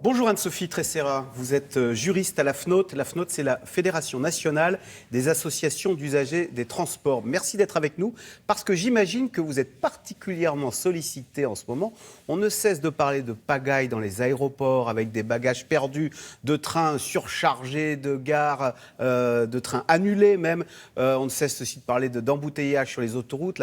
Bonjour Anne-Sophie Tresserra, vous êtes juriste à la FNOT. La FNOT, c'est la Fédération nationale des associations d'usagers des transports. Merci d'être avec nous parce que j'imagine que vous êtes particulièrement sollicité en ce moment. On ne cesse de parler de pagaille dans les aéroports avec des bagages perdus, de trains surchargés, de gares, de trains annulés même. On ne cesse aussi de parler d'embouteillage sur les autoroutes.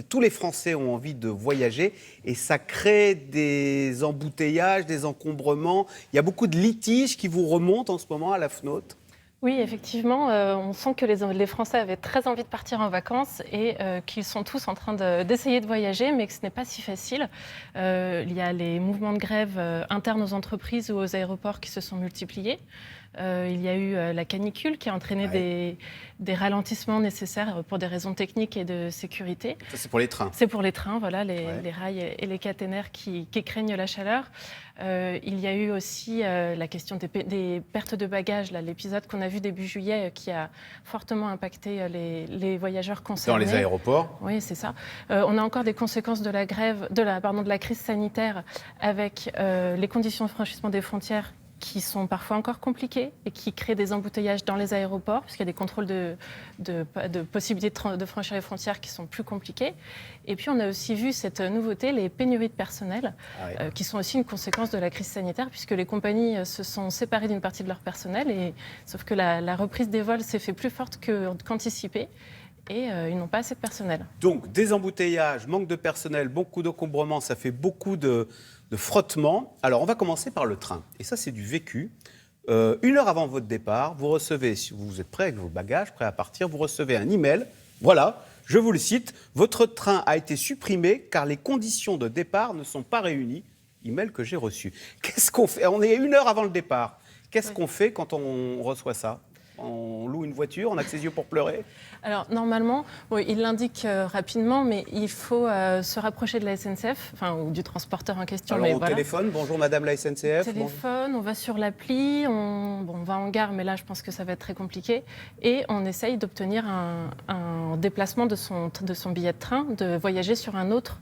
Tous les Français ont envie de voyager et ça crée des embouteillages, des encombrements. Il y a beaucoup de litiges qui vous remontent en ce moment à la FNOT. Oui, effectivement, on sent que les Français avaient très envie de partir en vacances et qu'ils sont tous en train d'essayer de voyager, mais que ce n'est pas si facile. Il y a les mouvements de grève internes aux entreprises ou aux aéroports qui se sont multipliés. Il y a eu la canicule qui a entraîné des ralentissements nécessaires pour des raisons techniques et de sécurité. Ça, c'est pour les trains. C'est pour les trains, voilà, les rails et les caténaires qui craignent la chaleur. Il y a eu aussi la question des pertes de bagages, l'épisode qu'on a vu début juillet qui a fortement impacté les voyageurs concernés. Dans les aéroports. Oui, c'est ça. On a encore des conséquences de la crise sanitaire avec les conditions de franchissement des frontières qui sont parfois encore compliquées et qui créent des embouteillages dans les aéroports, puisqu'il y a des contrôles de possibilité de franchir les frontières qui sont plus compliqués. Et puis, on a aussi vu cette nouveauté, les pénuries de personnel, qui sont aussi une conséquence de la crise sanitaire, puisque les compagnies se sont séparées d'une partie de leur personnel, sauf que la reprise des vols s'est fait plus forte qu'anticipée. Et ils n'ont pas assez de personnel. Donc, des embouteillages, manque de personnel, beaucoup d'encombrement, ça fait beaucoup de frottement. Alors, on va commencer par le train. Et ça, c'est du vécu. 1 heure avant votre départ, vous recevez, si vous êtes prêt avec vos bagages, prêt à partir, vous recevez un email. Voilà, je vous le cite. Votre train a été supprimé car les conditions de départ ne sont pas réunies. Email que j'ai reçu. Qu'est-ce qu'on fait? On est 1 heure avant le départ. Qu'est-ce qu'on fait quand on reçoit ça? On loue une voiture, on a que ses yeux pour pleurer? Alors, normalement, il l'indique rapidement, mais il faut se rapprocher de la SNCF, ou du transporteur en question. Alors, on téléphone, bonjour madame la SNCF. Téléphone, on va sur l'appli, on va en gare, mais là, je pense que ça va être très compliqué. Et on essaye d'obtenir un déplacement de son billet de train, de voyager sur un autre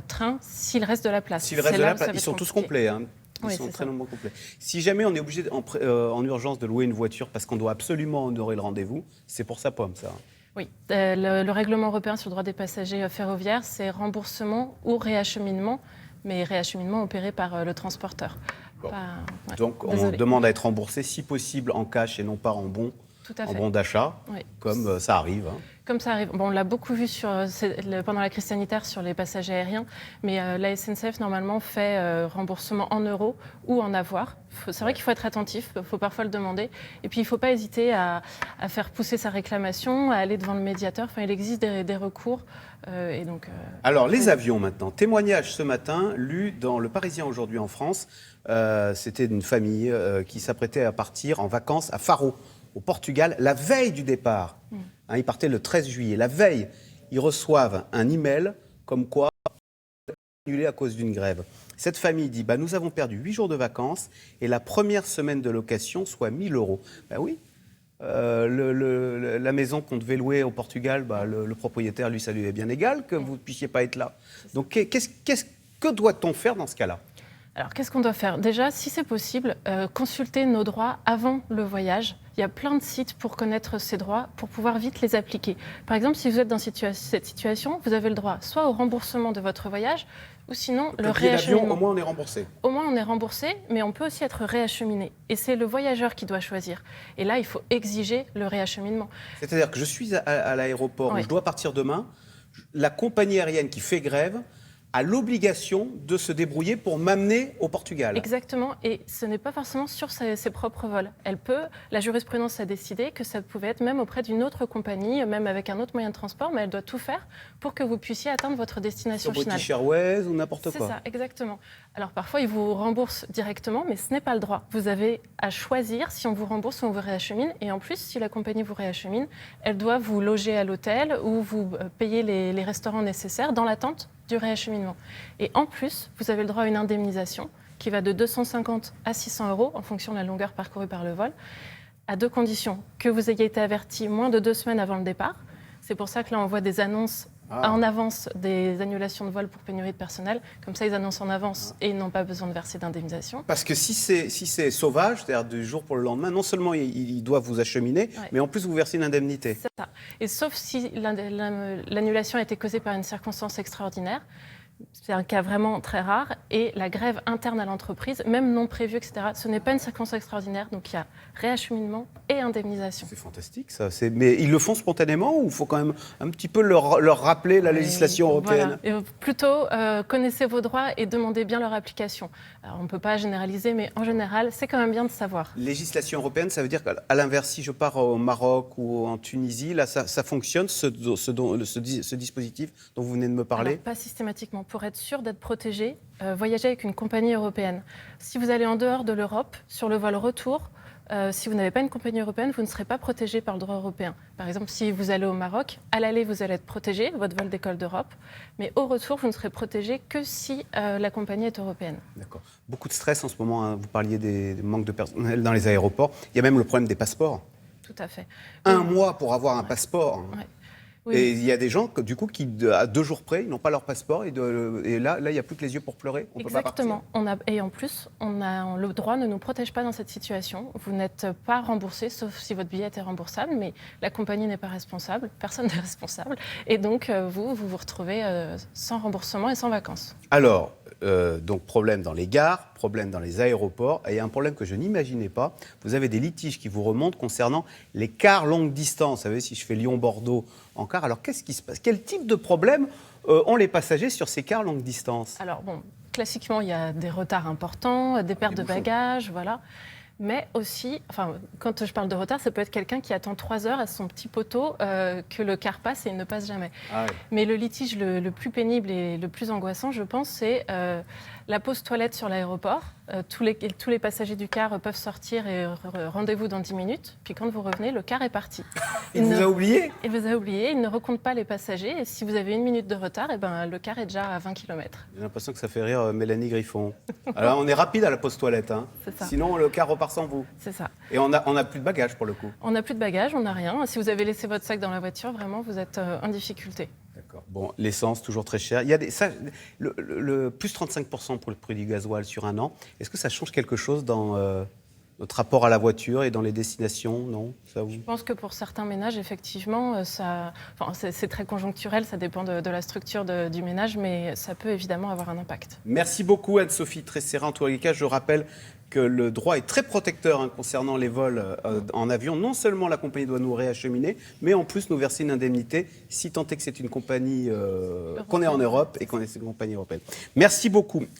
train s'il reste de la place. S'il reste de la place, ils sont tous complets, hein. Ils sont très nombreux complets. Si jamais on est obligé en urgence de louer une voiture parce qu'on doit absolument honorer le rendez-vous, c'est pour sa pomme, ça. Oui, le règlement européen sur le droit des passagers ferroviaires, c'est remboursement ou réacheminement, mais réacheminement opéré par le transporteur. Bon. Donc on demande à être remboursé, si possible, en cash et non pas en bon d'achat, comme ça arrive. Hein. Comme ça arrive. Bon, on l'a beaucoup vu pendant la crise sanitaire sur les passagers aériens, mais la SNCF, normalement, fait remboursement en euros ou en avoir. C'est vrai qu'il faut être attentif, il faut parfois le demander. Et puis, il ne faut pas hésiter à faire pousser sa réclamation, à aller devant le médiateur. Enfin, il existe des recours. Alors, les avions, maintenant. Témoignage ce matin, lu dans Le Parisien aujourd'hui en France. C'était une famille qui s'apprêtait à partir en vacances à Faro, au Portugal, la veille du départ. Ils partaient le 13 juillet. La veille, ils reçoivent un email comme quoi annulé à cause d'une grève. Cette famille dit nous avons perdu 8 jours de vacances et la première semaine de location, soit 1 000 €. Oui. La maison qu'on devait louer au Portugal, le propriétaire, lui, ça lui est bien égal que vous ne puissiez pas être là. Donc, que doit-on faire dans ce cas-là ? Alors, qu'est-ce qu'on doit faire? Déjà, si c'est possible, consulter nos droits avant le voyage. Il y a plein de sites pour connaître ces droits, pour pouvoir vite les appliquer. Par exemple, si vous êtes dans cette situation, vous avez le droit soit au remboursement de votre voyage, ou sinon le réacheminement. Au moins, on est remboursé. Au moins, on est remboursé, mais on peut aussi être réacheminé. Et c'est le voyageur qui doit choisir. Et là, il faut exiger le réacheminement. C'est-à-dire que je suis à l'aéroport où je dois partir demain, la compagnie aérienne qui fait grève a l'obligation de se débrouiller pour m'amener au Portugal. Exactement, et ce n'est pas forcément sur ses propres vols. La jurisprudence a décidé que ça pouvait être même auprès d'une autre compagnie, même avec un autre moyen de transport, mais elle doit tout faire pour que vous puissiez atteindre votre destination finale. British Airways ou n'importe quoi. C'est ça, exactement. Alors parfois, ils vous remboursent directement, mais ce n'est pas le droit. Vous avez à choisir si on vous rembourse ou on vous réachemine, et en plus, si la compagnie vous réachemine, elle doit vous loger à l'hôtel ou vous payer les restaurants nécessaires dans l'attente du réacheminement. Et en plus, vous avez le droit à une indemnisation qui va de 250 à 600 € en fonction de la longueur parcourue par le vol, à 2 conditions. Que vous ayez été averti moins de 2 semaines avant le départ. C'est pour ça que là, on voit des annonces en avance des annulations de vol pour pénurie de personnel. Comme ça, ils annoncent en avance et ils n'ont pas besoin de verser d'indemnisation. Parce que si c'est sauvage, c'est-à-dire du jour pour le lendemain, non seulement ils doivent vous acheminer, mais en plus vous versez une indemnité. C'est ça. Et sauf si l'annulation a été causée par une circonstance extraordinaire, c'est un cas vraiment très rare, et la grève interne à l'entreprise, même non prévue, etc., ce n'est pas une circonstance extraordinaire, donc il y a réacheminement et indemnisation. C'est fantastique ça. Mais ils le font spontanément ou il faut quand même un petit peu leur rappeler la législation européenne? Voilà. Plutôt, connaissez vos droits et demandez bien leur application. Alors, on ne peut pas généraliser, mais en général, c'est quand même bien de savoir. Législation européenne, ça veut dire qu'à l'inverse, si je pars au Maroc ou en Tunisie, là, ça fonctionne, ce dispositif dont vous venez de me parler? Alors, pas systématiquement. Pour être sûr d'être protégé, voyagez avec une compagnie européenne. Si vous allez en dehors de l'Europe, sur le vol retour, si vous n'avez pas une compagnie européenne, vous ne serez pas protégé par le droit européen. Par exemple, si vous allez au Maroc, à l'aller, vous allez être protégé, votre vol décolle d'Europe, mais au retour, vous ne serez protégé que si la compagnie est européenne. D'accord. Beaucoup de stress en ce moment, hein. Vous parliez des manques de personnel dans les aéroports. Il y a même le problème des passeports. Tout à fait. Un mois pour avoir un passeport. Ouais. Oui. Et il y a des gens, du coup, qui, à 2 jours près, ils n'ont pas leur passeport. Et là, il n'y a plus que les yeux pour pleurer. On Exactement. Peut pas partir. Et en plus, le droit ne nous protège pas dans cette situation. Vous n'êtes pas remboursé, sauf si votre billet est remboursable, mais la compagnie n'est pas responsable, personne n'est responsable. Et donc, vous vous retrouvez sans remboursement et sans vacances. Alors, donc problème dans les gares, problème dans les aéroports, et un problème que je n'imaginais pas, vous avez des litiges qui vous remontent concernant les cars longue distance. Vous savez, si je fais Lyon-Bordeaux en car, alors qu'est-ce qui se passe? Quel type de problème ont les passagers sur ces cars longue distance? Alors bon, classiquement, il y a des retards importants, des pertes de bagages, voilà. Mais aussi, quand je parle de retard, ça peut être quelqu'un qui attend 3 heures à son petit poteau que le car passe et il ne passe jamais. Ah oui. Mais le litige le plus pénible et le plus angoissant, je pense, c'est la pause toilette sur l'aéroport. Tous les passagers du car peuvent sortir et rendez-vous dans 10 minutes. Puis quand vous revenez, le car est parti. Il vous a oublié? Il vous a oublié, il ne recompte pas les passagers. Et si vous avez 1 minute de retard, le car est déjà à 20 km. J'ai l'impression que ça fait rire Mélanie Griffon. Alors on est rapide à la pause toilette, hein. C'est ça. Sinon le car repart sans vous. C'est ça. Et on a plus de bagages pour le coup. On n'a plus de bagages, on n'a rien. Si vous avez laissé votre sac dans la voiture, vraiment, vous êtes en difficulté. D'accord. Bon, l'essence, toujours très chère. Il y a le plus 35% pour le prix du gasoil sur un an. Est-ce que ça change quelque chose dans notre rapport à la voiture et dans les destinations? Non, Je pense que pour certains ménages, effectivement, c'est très conjoncturel. Ça dépend de la structure du ménage, mais ça peut évidemment avoir un impact. Merci beaucoup, Anne-Sophie Tresserra. En tous les cas, je rappelle que le droit est très protecteur concernant les vols en avion. Non seulement la compagnie doit nous réacheminer, mais en plus nous verser une indemnité, si tant est que c'est une compagnie qu'on est en Europe et qu'on est une compagnie européenne. Merci beaucoup.